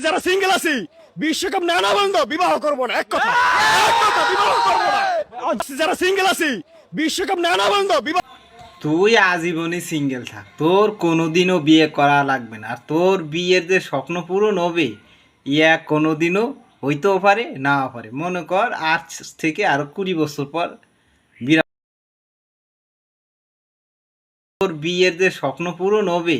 যারা সিঙ্গেল আছি বিশ্বকাপ না বন্ধ বিবাহ করবো না, এক কথা বিবাহ করবো না। যারা সিঙ্গেল আছি বিশ্বকাপ না বন্ধ বিবাহ। তুই আজীবনই সিঙ্গেল থাক, তোর কোনোদিনও বিয়ে করা লাগবে না। আর তোর বিয়ের যে স্বপ্ন পূরণ হবে ইয়া কোনোদিনও হইতেও পারে নাও পারে। মনে কর আজ থেকে আরো 20 বছর পর বিরা তোর বিয়ের যে স্বপ্ন পূরণ হবে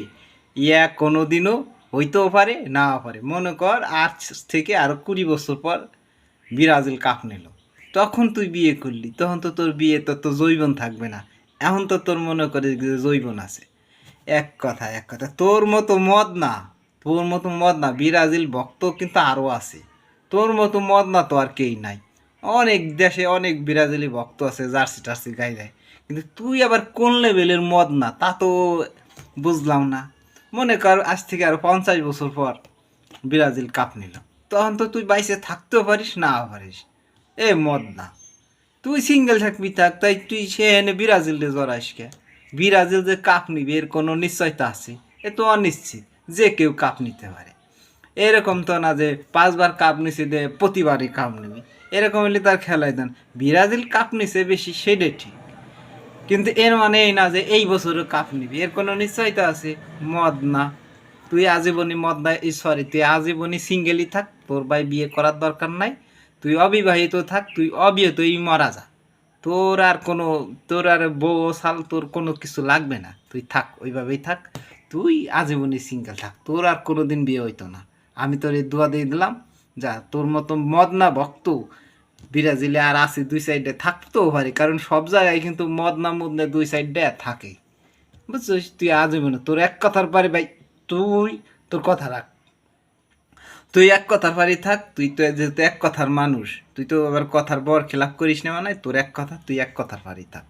ইয়া কোনোদিনও হইতেও পারে নাও পারে। মনে কর আজ থেকে আরো 20 বছর পর ব্রাজিল কাপ নিল, তখন তুই বিয়ে করলি, তখন তো তোর বিয়ে তো যৌবন থাকবে না। এখন তো তোর মনে করে যে যৌবন আছে। এক কথা তোর মতো মদ না ব্রাজিল ভক্ত কিন্তু আরও আছে। তোর মতো মদ না তো আর কেই নাই। অনেক দেশে অনেক ব্রাজিলি ভক্ত আছে, জার্সি টার্সি গাই দেয়, কিন্তু তুই আবার কোন লেভেলের মদ না তা তো বুঝলাম না। মনে কর আজ থেকে আরো 50 বছর পর ব্রাজিল কাপ নিল, তখন তো তুই বাইসে থাকতেও পারিস নাও পারিস। এ মদ না, তুই সিঙ্গেল থাকবি থাক, তাই তুই সে এনে ব্রাজিলে জড়াইস কে? ব্রাজিল যে কাপ নিবে এর কোনো নিশ্চয়তা আছে? এ তো অনিশ্চিত, যে কেউ কাপ নিতে পারে। এরকম তো না যে 5বার কাপ নিছে দে প্রতিবারই কাপ নিবি, এরকম হলে তার খেলাই দেন। ব্রাজিল কাপ নিছে বেশি সেটাই ঠিক, কিন্তু এর মানে এই না যে এই বছরও কাপ নিবি, এর কোনো নিশ্চয়তা আছে? মদ না, তুই আজীবনই মদ না, সরি তুই আজীবনই সিঙ্গেলই থাক, তোর ভাই বিয়ে করার দরকার নাই। তুই অবিবাহিত থাক, তুই অবিবাহিতই মারা যা। তোর আর বউ সাল তোর কোনো কিছু লাগবে না, তুই থাক ওইভাবেই থাক। তুই আজীবনই সিঙ্গেল থাক, তোর আর কোনোদিন বিয়ে হইতো না। আমি তোর এই দোয়া দিয়ে দিলাম, যা তোর মতো মদ না ভক্ত ব্রাজিলে আর আছে দুই সাইডে থাকতেও পারে, কারণ সব জায়গায় কিন্তু মদ না মুদ না দুই সাইডে থাকে। বুঝছিস? তুই আজীবন তোর এক কথার পারে ভাই, তুই তোর কথা রাখ, তুই এক কথার পারি থাক। তুই তো যেহেতু এক কথার মানুষ, তুই তো আবার কথার বর খেলাপ করিস না, মানে তোর এক কথা, তুই এক কথার পারি থাক।